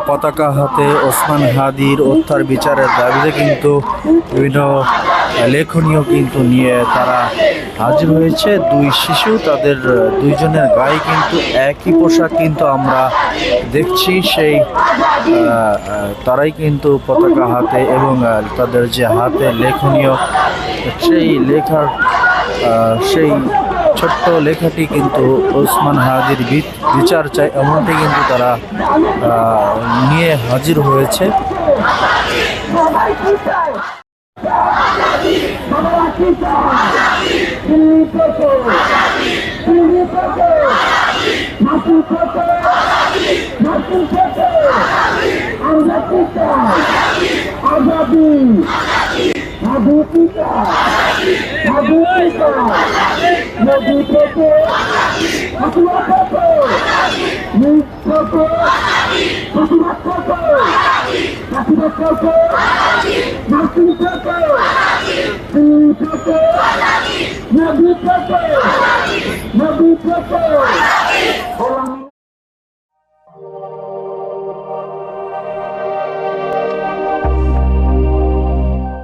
পতাকা হাতে ওসমান হাদির হত্যার বিচারের দাবিতে কিন্তু বিভিন্ন লেখনীয় কিন্তু নিয়ে তারা হাজির হয়েছে। দুই শিশু, তাদের দুইজনের গায়ে কিন্তু একই পোশাক কিন্তু আমরা দেখছি। সেই তারাই কিন্তু পতাকা হাতে এবং তাদের যে হাতে লেখনীয় সেই লেখার সেই ছোট্ট লেখাটি কিন্তু ওসমান হাদির বিচার চাই এমনটি কিন্তু তারা নিয়ে হাজির হয়েছে। Nabi